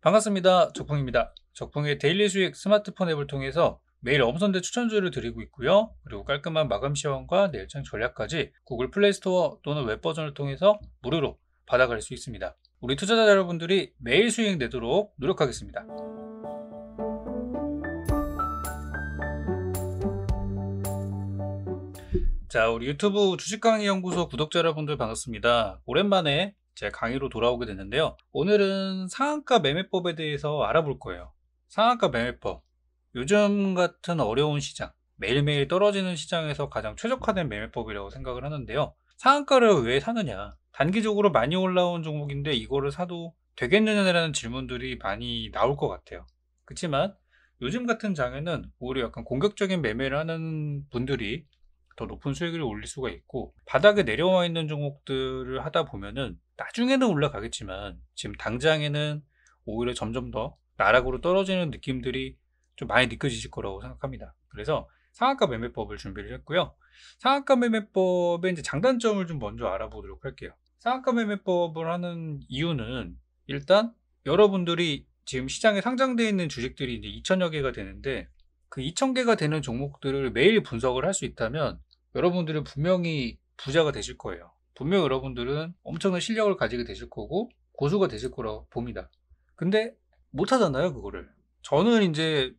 반갑습니다. 적풍입니다. 적풍의 데일리 수익 스마트폰 앱을 통해서 매일 엄선된 추천주를 드리고 있고요. 그리고 깔끔한 마감 시험과 내일장 전략까지 구글 플레이 스토어 또는 웹 버전을 통해서 무료로 받아갈 수 있습니다. 우리 투자자 여러분들이 매일 수익 내도록 노력하겠습니다. 자, 우리 유튜브 주식강의연구소 구독자 여러분들 반갑습니다. 오랜만에 제 강의로 돌아오게 됐는데요. 오늘은 상한가 매매법에 대해서 알아볼 거예요. 상한가 매매법. 요즘 같은 어려운 시장, 매일매일 떨어지는 시장에서 가장 최적화된 매매법이라고 생각을 하는데요. 상한가를 왜 사느냐? 단기적으로 많이 올라온 종목인데 이거를 사도 되겠느냐라는 질문들이 많이 나올 것 같아요. 그렇지만 요즘 같은 장에는 오히려 약간 공격적인 매매를 하는 분들이 더 높은 수익을 올릴 수가 있고, 바닥에 내려와 있는 종목들을 하다 보면은 나중에는 올라가겠지만 지금 당장에는 오히려 점점 더 나락으로 떨어지는 느낌들이 좀 많이 느껴지실 거라고 생각합니다. 그래서 상한가 매매법을 준비를 했고요. 상한가 매매법의 이제 장단점을 좀 먼저 알아보도록 할게요. 상한가 매매법을 하는 이유는, 일단 여러분들이 지금 시장에 상장되어 있는 주식들이 이제 2천여 개가 되는데, 그 2,000개가 되는 종목들을 매일 분석을 할 수 있다면 여러분들은 분명히 부자가 되실 거예요. 분명 여러분들은 엄청난 실력을 가지게 되실 거고 고수가 되실 거라고 봅니다. 근데 못 하잖아요, 그거를. 저는 이제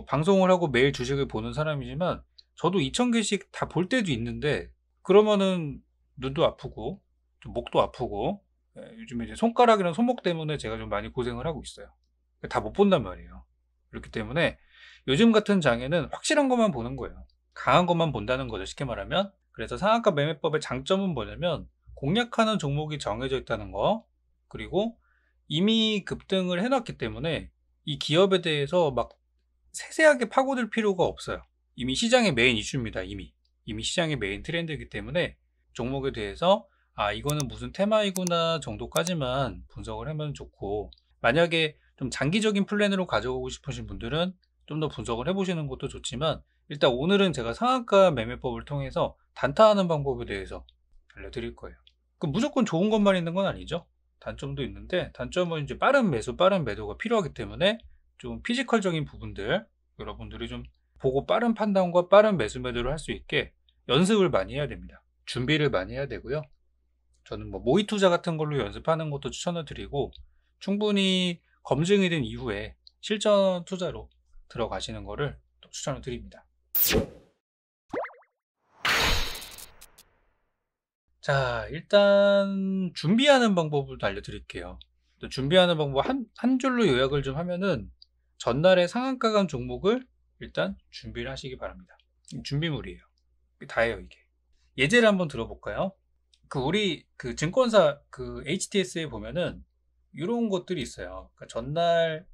방송을 하고 매일 주식을 보는 사람이지만 저도 2,000개씩 다 볼 때도 있는데, 그러면은 눈도 아프고 좀 목도 아프고, 요즘에 이제 손가락이랑 손목 때문에 제가 좀 많이 고생을 하고 있어요. 다 못 본단 말이에요. 그렇기 때문에 요즘 같은 장에는 확실한 것만 보는 거예요. 강한 것만 본다는 거죠, 쉽게 말하면. 그래서 상한가 매매법의 장점은 뭐냐면, 공략하는 종목이 정해져 있다는 거, 그리고 이미 급등을 해놨기 때문에 이 기업에 대해서 막 세세하게 파고들 필요가 없어요. 이미 시장의 메인 이슈입니다. 이미 시장의 메인 트렌드이기 때문에 종목에 대해서 이거는 무슨 테마이구나 정도까지만 분석을 하면 좋고, 만약에 좀 장기적인 플랜으로 가져오고 싶으신 분들은 좀 더 분석을 해보시는 것도 좋지만, 일단 오늘은 제가 상한가 매매법을 통해서 단타하는 방법에 대해서 알려드릴 거예요. 그 무조건 좋은 것만 있는 건 아니죠. 단점도 있는데, 단점은 이제 빠른 매수, 빠른 매도가 필요하기 때문에 좀 피지컬적인 부분들 여러분들이 좀 보고 빠른 판단과 빠른 매수 매도를 할 수 있게 연습을 많이 해야 됩니다. 준비를 많이 해야 되고요. 저는 뭐 모의 투자 같은 걸로 연습하는 것도 추천을 드리고, 충분히 검증이 된 이후에 실전 투자로 들어가시는 거를 또 추천을 드립니다. 자, 일단 준비하는 방법을 알려드릴게요. 또 준비하는 방법 한 줄로 요약을 좀 하면은, 전날에 상한가 간 종목을 일단 준비를 하시기 바랍니다. 준비물이에요. 다예요, 이게. 예제를 한번 들어볼까요? 우리 증권사 HTS에 보면은 이런 것들이 있어요. 그러니까 전날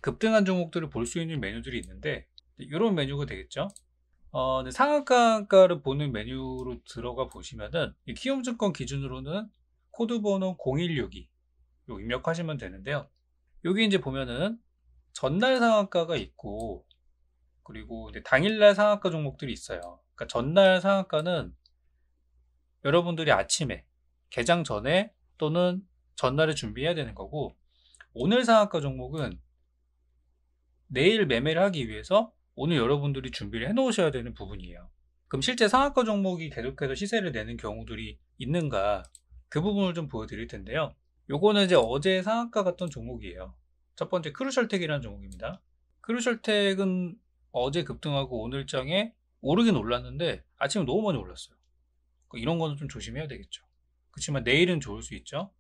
급등한 종목들을 볼 수 있는 메뉴들이 있는데, 이런 메뉴가 되겠죠. 근데 상한가를 보는 메뉴로 들어가 보시면은, 키움증권 기준으로는 코드 번호 0162 요 입력하시면 되는데요. 여기 이제 보면은 전날 상한가가 있고, 그리고 이제 당일날 상한가 종목들이 있어요. 그러니까 전날 상한가는 여러분들이 아침에 개장 전에 또는 전날에 준비해야 되는 거고, 오늘 상한가 종목은 내일 매매를 하기 위해서 오늘 여러분들이 준비를 해 놓으셔야 되는 부분이에요. 그럼 실제 상한가 종목이 계속해서 시세를 내는 경우들이 있는가, 그 부분을 좀 보여드릴 텐데요. 요거는 이제 어제 상한가 갔던 종목이에요. 첫 번째 크루셜텍이라는 종목입니다. 크루셜텍은 어제 급등하고 오늘장에 오르긴 올랐는데 아침에 너무 많이 올랐어요. 이런 거는 좀 조심해야 되겠죠. 그렇지만 내일은 좋을 수 있죠.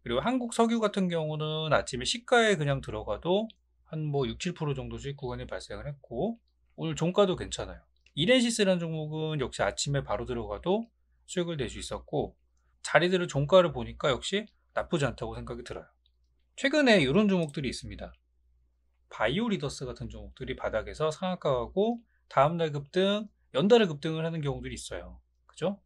그리고 한국 석유 같은 경우는 아침에 시가에 그냥 들어가도 한 뭐 6, 7% 정도 수익 구간이 발생을 했고, 오늘 종가도 괜찮아요. 이렌시스라는 종목은 역시 아침에 바로 들어가도 수익을 낼 수 있었고, 자리들을 종가를 보니까 역시 나쁘지 않다고 생각이 들어요. 최근에 이런 종목들이 있습니다. 바이오리더스 같은 종목들이 바닥에서 상한가하고 다음날 급등, 연달아 급등을 하는 경우들이 있어요. 그죠?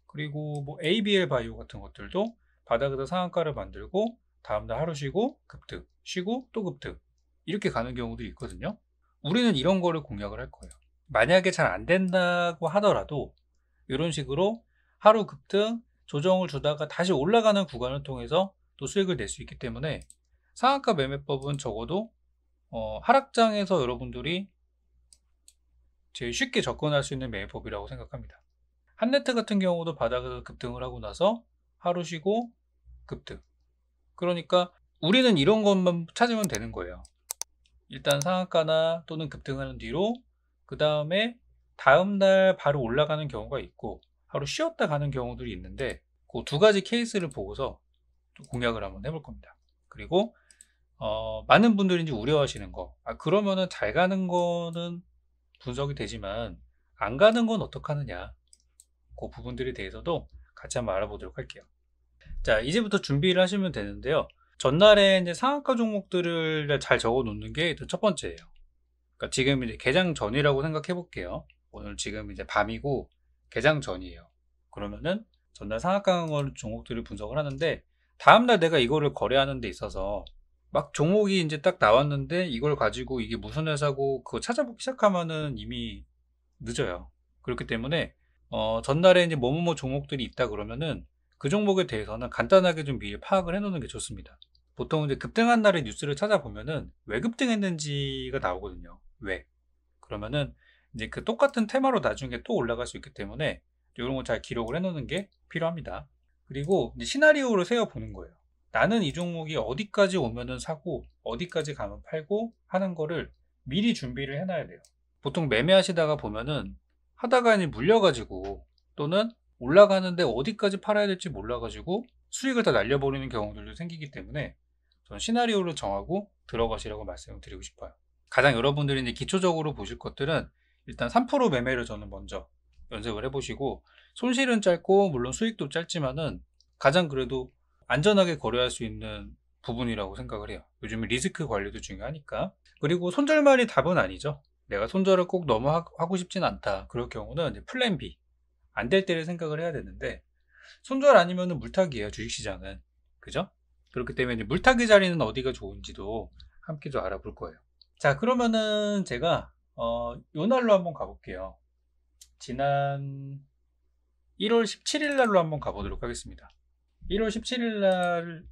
그리고 뭐 ABL 바이오 같은 것들도 바닥에서 상한가를 만들고 다음날 하루 쉬고 급등, 쉬고 또 급등, 이렇게 가는 경우도 있거든요. 우리는 이런 거를 공략을 할 거예요. 만약에 잘 안 된다고 하더라도 이런 식으로 하루 급등, 조정을 주다가 다시 올라가는 구간을 통해서 또 수익을 낼 수 있기 때문에 상한가 매매법은 적어도 하락장에서 여러분들이 제일 쉽게 접근할 수 있는 매매법이라고 생각합니다. 한네트 같은 경우도 바닥에서 급등을 하고 나서 하루 쉬고 급등. 그러니까 우리는 이런 것만 찾으면 되는 거예요. 일단 상한가나 또는 급등하는 뒤로 그 다음에 다음날 바로 올라가는 경우가 있고 하루 쉬었다 가는 경우들이 있는데 그 두 가지 케이스를 보고서 공략을 한번 해볼 겁니다. 그리고 많은 분들이 이제 우려하시는 거, 그러면은 잘 가는 거는 분석이 되지만 안 가는 건 어떡하느냐, 그 부분들에 대해서도 같이 한번 알아보도록 할게요. 자, 이제부터 준비를 하시면 되는데요. 전날에 이제 상한가 종목들을 잘 적어 놓는 게 첫 번째예요. 그러니까 지금 이제 개장 전이라고 생각해 볼게요. 오늘 지금 이제 밤이고 개장 전이에요. 그러면은 전날 상한가 종목들을 분석을 하는데 다음날 내가 이거를 거래하는 데 있어서 막 종목이 이제 딱 나왔는데 이걸 가지고 이게 무슨 회사고 그거 찾아보기 시작하면은 이미 늦어요. 그렇기 때문에 전날에 이제 뭐뭐뭐 종목들이 있다 그러면은 그 종목에 대해서는 간단하게 좀 미리 파악을 해 놓는 게 좋습니다. 보통 이제 급등한 날의 뉴스를 찾아보면은 왜 급등했는지가 나오거든요. 왜? 그러면은 이제 그 똑같은 테마로 나중에 또 올라갈 수 있기 때문에 이런 거 잘 기록을 해 놓는 게 필요합니다. 그리고 이제 시나리오를 세워 보는 거예요. 나는 이 종목이 어디까지 오면은 사고 어디까지 가면 팔고 하는 거를 미리 준비를 해놔야 돼요. 보통 매매하시다가 보면은 하다가 이제 물려가지고 또는 올라가는데 어디까지 팔아야 될지 몰라가지고 수익을 다 날려버리는 경우들도 생기기 때문에 저는 시나리오를 정하고 들어가시라고 말씀을 드리고 싶어요. 가장 여러분들이 이제 기초적으로 보실 것들은 일단 3% 매매를 저는 먼저 연습을 해보시고, 손실은 짧고 물론 수익도 짧지만은 가장 그래도 안전하게 거래할 수 있는 부분이라고 생각을 해요. 요즘은 리스크 관리도 중요하니까. 그리고 손절말이 답은 아니죠. 내가 손절을 꼭 너무 하고 싶진 않다. 그럴 경우는 이제 플랜 B, 안 될 때를 생각을 해야 되는데, 손절 아니면은 물타기예요, 주식시장은. 그죠? 그렇기 때문에 이제 물타기 자리는 어디가 좋은지도 함께 좀 알아볼 거예요. 자, 그러면은 제가 요 날로 한번 가볼게요. 지난 1월 17일 날로 한번 가보도록 하겠습니다. 1월 17일 날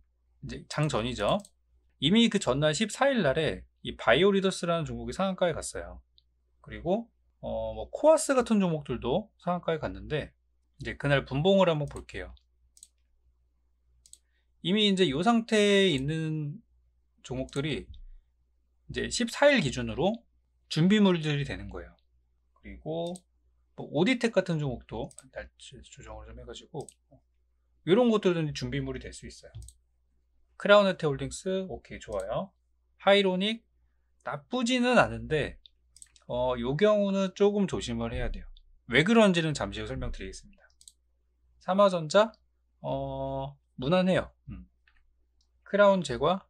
이제 장 전이죠. 이미 그 전날 14일 날에 이 바이오리더스라는 종목이 상한가에 갔어요. 그리고 뭐 코아스 같은 종목들도 상한가에 갔는데 이제 그날 분봉을 한번 볼게요. 이미 이제 이 상태에 있는 종목들이 이제 14일 기준으로 준비물들이 되는 거예요. 그리고 뭐 오디텍 같은 종목도 날짜 조정을 좀 해가지고 이런 것들은 준비물이 될 수 있어요. 크라운해태홀딩스 오케이, 좋아요. 하이로닉 나쁘지는 않은데 요 경우는 조금 조심을 해야 돼요. 왜 그런지는 잠시 후 설명드리겠습니다. 삼화전자 무난해요. 크라운 제과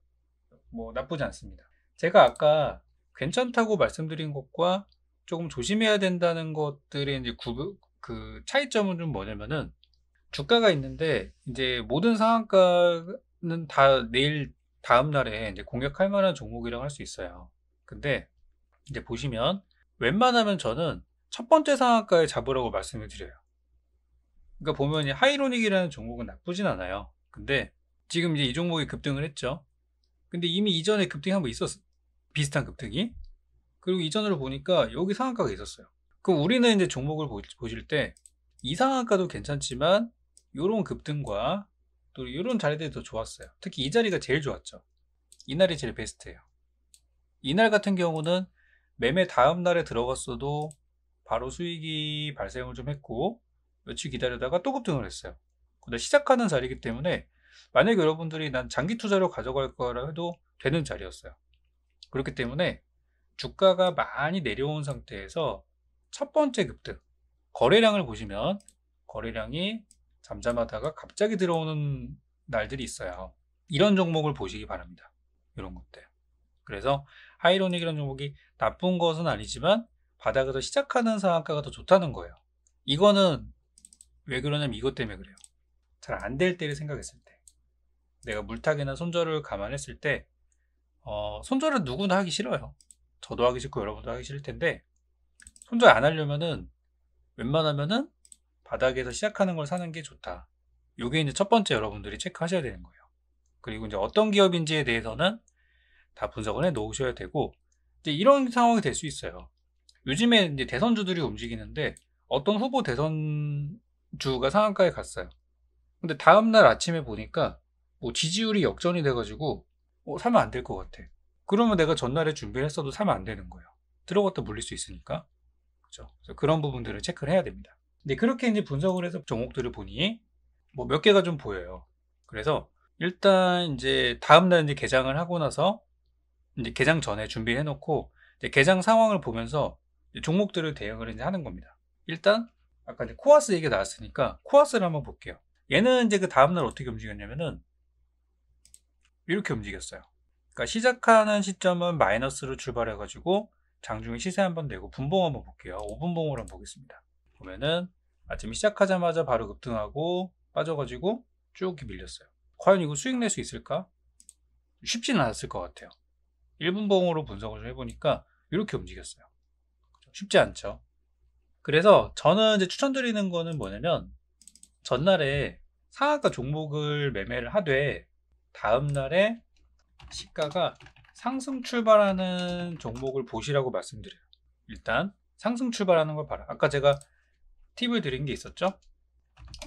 뭐 나쁘지 않습니다. 제가 아까 괜찮다고 말씀드린 것과 조금 조심해야 된다는 것들의 이제 그 차이점은 좀 뭐냐면은, 주가가 있는데 이제 모든 상한가는 다 내일 다음 날에 이제 공략할 만한 종목이라고 할 수 있어요. 근데 이제 보시면 웬만하면 저는 첫 번째 상한가에 잡으라고 말씀을 드려요. 그러니까 보면 이 하이로닉이라는 종목은 나쁘진 않아요. 근데 지금 이제 이 종목이 급등을 했죠. 근데 이미 이전에 급등이 한번 있었어. 비슷한 급등이. 그리고 이전으로 보니까 여기 상한가가 있었어요. 그럼 우리는 이제 종목을 보실 때 이 상한가도 괜찮지만 요런 급등과 또 요런 자리들이 더 좋았어요. 특히 이 자리가 제일 좋았죠. 이날이 제일 베스트예요. 이날 같은 경우는 매매 다음 날에 들어갔어도 바로 수익이 발생을 좀 했고 며칠 기다리다가 또 급등을 했어요. 근데 시작하는 자리이기 때문에 만약에 여러분들이 난 장기 투자로 가져갈 거라 해도 되는 자리였어요. 그렇기 때문에 주가가 많이 내려온 상태에서 첫 번째 급등, 거래량을 보시면 거래량이 잠잠하다가 갑자기 들어오는 날들이 있어요. 이런 종목을 보시기 바랍니다. 이런 것들. 그래서 하이로닉이라는 종목이 나쁜 것은 아니지만 바닥에서 시작하는 상한가가 더 좋다는 거예요. 이거는 왜 그러냐면 이것 때문에 그래요. 잘 안 될 때를 생각했을 때, 내가 물타기나 손절을 감안했을 때 손절은 누구나 하기 싫어요. 저도 하기 싫고 여러분도 하기 싫을 텐데, 손절 안 하려면은 웬만하면은 바닥에서 시작하는 걸 사는 게 좋다. 요게 이제 첫 번째 여러분들이 체크하셔야 되는 거예요. 그리고 이제 어떤 기업인지에 대해서는 다 분석을 해 놓으셔야 되고, 이제 이런 상황이 될 수 있어요. 요즘에 이제 대선주들이 움직이는데 어떤 후보 대선주가 상한가에 갔어요. 근데 다음날 아침에 보니까 뭐 지지율이 역전이 돼가지고 사면 안 될 것 같아. 그러면 내가 전날에 준비를 했어도 사면 안 되는 거예요. 들어갔다 물릴 수 있으니까. 그죠? 그래서 그런 부분들을 체크를 해야 됩니다. 근데 그렇게 이제 분석을 해서 종목들을 보니 뭐 몇 개가 좀 보여요. 그래서 일단 이제 다음날 이제 개장을 하고 나서 이제 개장 전에 준비해 놓고 이제 개장 상황을 보면서 이제 종목들을 대응을 이제 하는 겁니다. 일단 아까 이제 코아스 얘기가 나왔으니까 코아스를 한번 볼게요. 얘는 이제 그 다음날 어떻게 움직였냐면은 이렇게 움직였어요. 그러니까 시작하는 시점은 마이너스로 출발해 가지고 장중에 시세 한번 내고 분봉 한번 볼게요. 5분봉으로 한번 보겠습니다. 보면은 아침에 시작하자마자 바로 급등하고 빠져가지고 쭉 밀렸어요. 과연 이거 수익 낼 수 있을까? 쉽지는 않았을 것 같아요. 1분봉으로 분석을 좀 해보니까 이렇게 움직였어요. 쉽지 않죠. 그래서 저는 이제 추천드리는 거는 뭐냐면 전날에 상한가 종목을 매매를 하되 다음날에 시가가 상승 출발하는 종목을 보시라고 말씀드려요. 일단 상승 출발하는 걸 봐라. 아까 제가 팁을 드린 게 있었죠.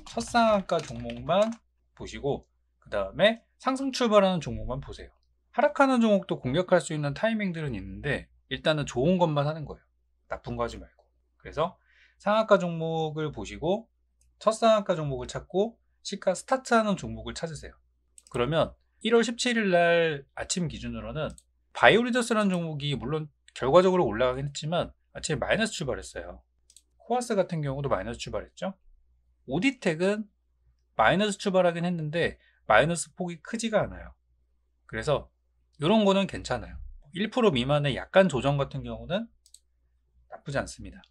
첫 상한가 종목만 보시고 그 다음에 상승 출발하는 종목만 보세요. 하락하는 종목도 공략할 수 있는 타이밍들은 있는데 일단은 좋은 것만 하는 거예요. 나쁜 거 하지 말고. 그래서 상한가 종목을 보시고 첫 상한가 종목을 찾고 시가 스타트하는 종목을 찾으세요. 그러면 1월 17일 날 아침 기준으로는 바이오리더스라는 종목이 물론 결과적으로 올라가긴 했지만 아침에 마이너스 출발했어요. 코아스 같은 경우도 마이너스 출발했죠. 오디텍은 마이너스 출발하긴 했는데 마이너스 폭이 크지가 않아요. 그래서 이런 거는 괜찮아요. 1% 미만의 약간 조정 같은 경우는 나쁘지 않습니다.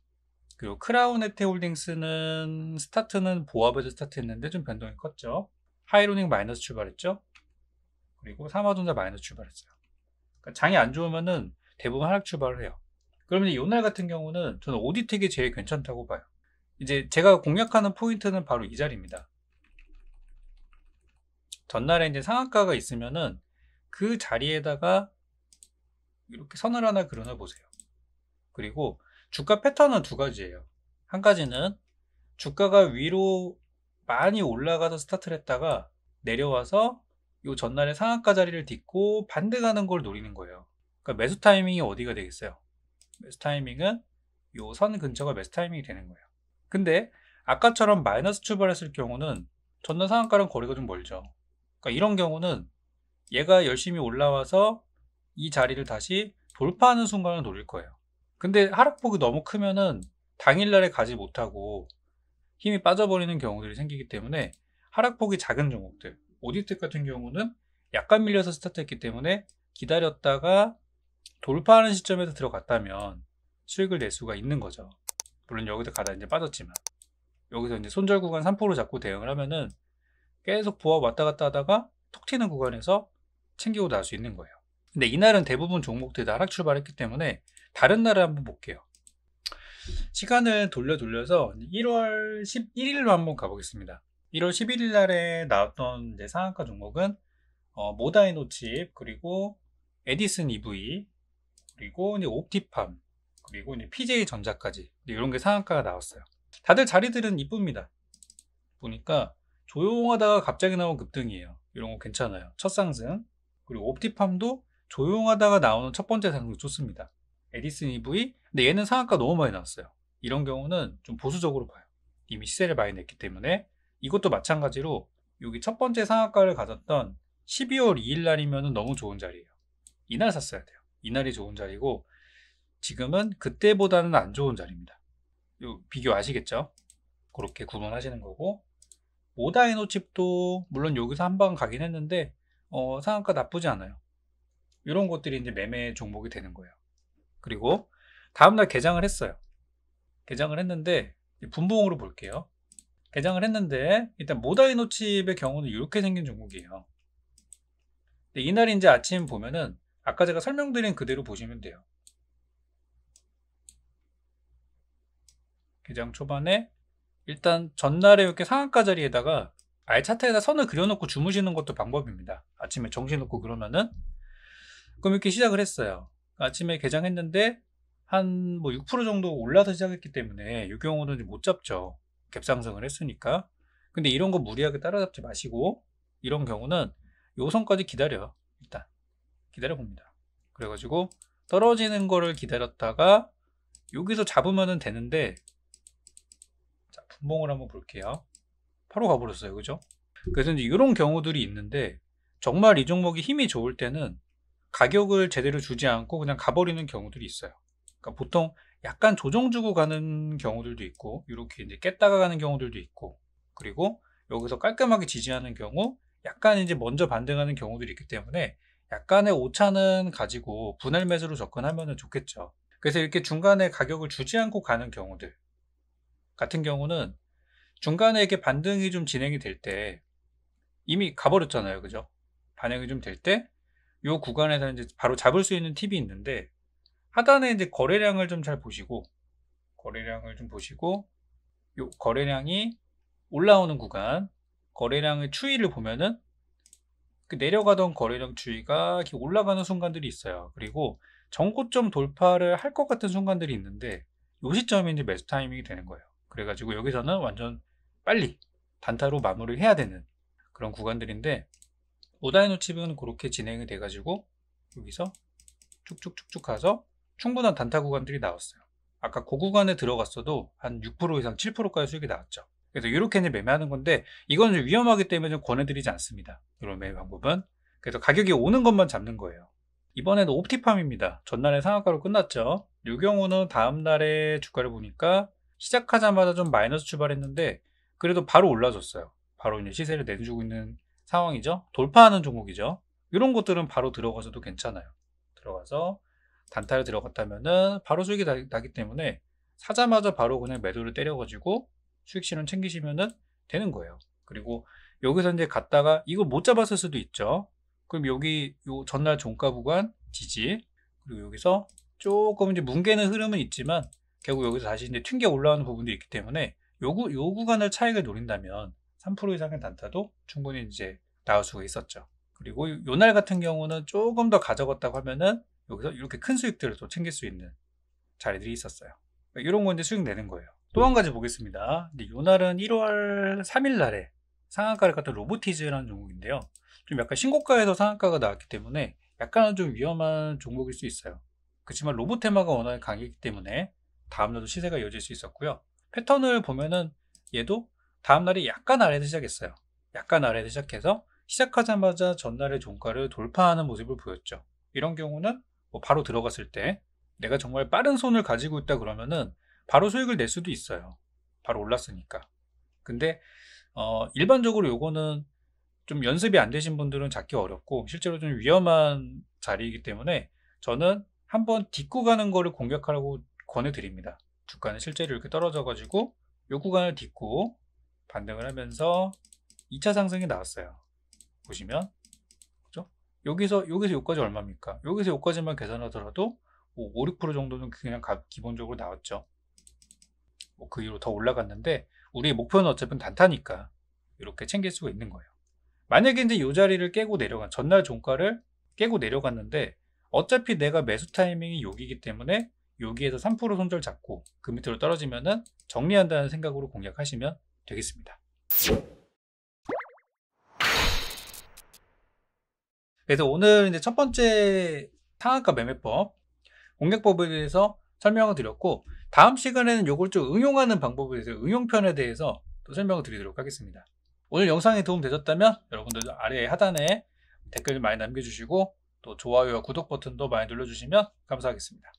그리고 크라운 에테홀딩스는 스타트는 보합에서 스타트했는데 좀 변동이 컸죠. 하이로닉 마이너스 출발했죠. 그리고 삼화전자 마이너스 출발했어요. 그러니까 장이 안 좋으면은 대부분 하락 출발을 해요. 그러면 이날 같은 경우는 저는 오디텍이 제일 괜찮다고 봐요. 이제 제가 공략하는 포인트는 바로 이 자리입니다. 전날에 이제 상한가가 있으면은 그 자리에다가 이렇게 선을 하나 그려놔 보세요. 그리고 주가 패턴은 두 가지예요. 한 가지는 주가가 위로 많이 올라가서 스타트를 했다가 내려와서 이 전날에 상한가 자리를 딛고 반대 가는 걸 노리는 거예요. 그러니까 매수 타이밍이 어디가 되겠어요? 매수 타이밍은 이 선 근처가 매수 타이밍이 되는 거예요. 근데 아까처럼 마이너스 출발했을 경우는 전날 상한가랑 거리가 좀 멀죠. 그러니까 이런 경우는 얘가 열심히 올라와서 이 자리를 다시 돌파하는 순간을 노릴 거예요. 근데 하락폭이 너무 크면은 당일날에 가지 못하고 힘이 빠져버리는 경우들이 생기기 때문에 하락폭이 작은 종목들, 오디텍 같은 경우는 약간 밀려서 스타트했기 때문에 기다렸다가 돌파하는 시점에서 들어갔다면 수익을 낼 수가 있는 거죠. 물론 여기서 가다 이제 빠졌지만 여기서 이제 손절 구간 3% 잡고 대응을 하면은 계속 보합 왔다 갔다 하다가 톡 튀는 구간에서 챙기고 나올 수 있는 거예요. 근데 이날은 대부분 종목들이 다 하락 출발했기 때문에 다른 날을 한번 볼게요. 시간을 돌려서 1월 11일로 한번 가보겠습니다. 1월 11일 날에 나왔던 이제 상한가 종목은 모다이노칩, 그리고 에디슨 EV, 그리고 이제 옵티팜, 그리고 이제 PJ전자까지 이런 게 상한가가 나왔어요. 다들 자리들은 이쁩니다. 보니까 조용하다가 갑자기 나온 급등이에요. 이런 거 괜찮아요. 첫 상승. 그리고 옵티팜도 조용하다가 나오는 첫 번째 상승 좋습니다. 에디슨 EV, 근데 얘는 상한가 너무 많이 나왔어요. 이런 경우는 좀 보수적으로 봐요. 이미 시세를 많이 냈기 때문에. 이것도 마찬가지로 여기 첫 번째 상한가를 가졌던 12월 2일 날이면 너무 좋은 자리예요. 이날 샀어야 돼요. 이날이 좋은 자리고 지금은 그때보다는 안 좋은 자리입니다. 요 비교 아시겠죠? 그렇게 구분하시는 거고, 모다이노칩도 물론 여기서 한 방 가긴 했는데 상한가 나쁘지 않아요. 이런 것들이 이제 매매 종목이 되는 거예요. 그리고 다음날 개장을 했어요. 개장을 했는데 분봉으로 볼게요. 개장을 했는데 일단 모다이노칩의 경우는 이렇게 생긴 종목이에요. 근데 이날 이제 아침 보면은 아까 제가 설명드린 그대로 보시면 돼요. 개장 초반에 일단 전날에 이렇게 상한가 자리에다가 아예 차트에다 선을 그려놓고 주무시는 것도 방법입니다. 아침에 정신없고 그러면은 그럼 이렇게 시작을 했어요. 아침에 개장했는데 한 뭐 6% 정도 올라서 시작했기 때문에 이 경우는 이제 못 잡죠. 갭상승을 했으니까. 근데 이런 거 무리하게 따라잡지 마시고 이런 경우는 요 선까지 기다려요. 일단 기다려 봅니다. 그래가지고 떨어지는 거를 기다렸다가 여기서 잡으면 되는데, 자, 분봉을 한번 볼게요. 바로 가버렸어요. 그죠? 그래서 이제 이런 경우들이 있는데, 정말 이 종목이 힘이 좋을 때는 가격을 제대로 주지 않고 그냥 가버리는 경우들이 있어요. 그러니까 보통 약간 조정 주고 가는 경우들도 있고, 이렇게 이제 깼다가 가는 경우들도 있고, 그리고 여기서 깔끔하게 지지하는 경우, 약간 이제 먼저 반등하는 경우들이 있기 때문에 약간의 오차는 가지고 분할 매수로 접근하면 좋겠죠. 그래서 이렇게 중간에 가격을 주지 않고 가는 경우들 같은 경우는 중간에 이렇게 반등이 좀 진행이 될 때 이미 가버렸잖아요. 그죠? 반영이 좀 될 때 이 구간에서 이제 바로 잡을 수 있는 팁이 있는데, 하단에 이제 거래량을 좀 잘 보시고, 요 거래량이 올라오는 구간, 거래량의 추이를 보면은 그 내려가던 거래량 추이가 이렇게 올라가는 순간들이 있어요. 그리고 전고점 돌파를 할 것 같은 순간들이 있는데, 요 시점이 이제 매수 타이밍이 되는 거예요. 그래가지고 여기서는 완전 빨리 단타로 마무리를 해야 되는 그런 구간들인데, 오다이노 칩은 그렇게 진행이 돼가지고 여기서 쭉쭉쭉쭉 가서 충분한 단타 구간들이 나왔어요. 아까 그 구간에 들어갔어도 한 6% 이상 7%까지 수익이 나왔죠. 그래서 이렇게 이제 매매하는 건데, 이건 좀 위험하기 때문에 좀 권해드리지 않습니다. 이런 매매 방법은. 그래서 가격이 오는 것만 잡는 거예요. 이번에는 옵티팜입니다. 전날에 상한가로 끝났죠. 이 경우는 다음날에 주가를 보니까 시작하자마자 좀 마이너스 출발했는데 그래도 바로 올라줬어요. 바로 이제 시세를 내주고 있는 상황이죠. 돌파하는 종목이죠. 이런 것들은 바로 들어가서도 괜찮아요. 들어가서 단타를 들어갔다면은 바로 수익이 나기 때문에 사자마자 바로 그냥 매도를 때려가지고 수익 실현 챙기시면은 되는 거예요. 그리고 여기서 이제 갔다가 이걸 못 잡았을 수도 있죠. 그럼 여기 요 전날 종가 구간 지지, 그리고 여기서 조금 이제 뭉개는 흐름은 있지만 결국 여기서 다시 이제 튕겨 올라오는 부분도 있기 때문에 요 구간을 차익을 노린다면 3% 이상의 단타도 충분히 이제 나올 수가 있었죠. 그리고 요 날 같은 경우는 조금 더 가져갔다고 하면은 여기서 이렇게 큰 수익들을 또 챙길 수 있는 자리들이 있었어요. 이런 건 이제 수익 내는 거예요. 또 한 가지 보겠습니다. 근데 요 날은 1월 3일 날에 상한가를 갔던 로보티즈라는 종목인데요. 좀 약간 신고가에서 상한가가 나왔기 때문에 약간은 좀 위험한 종목일 수 있어요. 그렇지만 로봇 테마가 워낙 강했기 때문에 다음날도 시세가 이어질 수 있었고요. 패턴을 보면은 얘도 다음날이 약간 아래에서 시작했어요. 약간 아래에서 시작해서 시작하자마자 전날의 종가를 돌파하는 모습을 보였죠. 이런 경우는 뭐 바로 들어갔을 때 내가 정말 빠른 손을 가지고 있다 그러면은 바로 수익을 낼 수도 있어요. 바로 올랐으니까. 근데 일반적으로 요거는 좀 연습이 안 되신 분들은 잡기 어렵고 실제로 좀 위험한 자리이기 때문에 저는 한번 딛고 가는 거를 공략하라고 권해드립니다. 주가는 실제로 이렇게 떨어져 가지고 요 구간을 딛고 반등을 하면서 2차 상승이 나왔어요. 보시면 그죠? 여기서 여기까지 얼마입니까? 여기서 여기까지만 계산하더라도 5, 6% 정도는 그냥 기본적으로 나왔죠. 뭐 그 이후로 더 올라갔는데 우리의 목표는 어차피 단타니까 이렇게 챙길 수가 있는 거예요. 만약에 이제 이 자리를 깨고 내려간 전날 종가를 깨고 내려갔는데 어차피 내가 매수 타이밍이 여기이기 때문에 여기에서 3% 손절 잡고 그 밑으로 떨어지면은 정리한다는 생각으로 공략하시면 되겠습니다. 그래서 오늘 이제 첫 번째 상한가 매매법 공략법에 대해서 설명을 드렸고, 다음 시간에는 이걸 좀 응용하는 방법에 대해서 응용편에 대해서 또 설명을 드리도록 하겠습니다. 오늘 영상이 도움되셨다면 여러분들 아래 하단에 댓글 많이 남겨주시고 또 좋아요와 구독 버튼도 많이 눌러주시면 감사하겠습니다.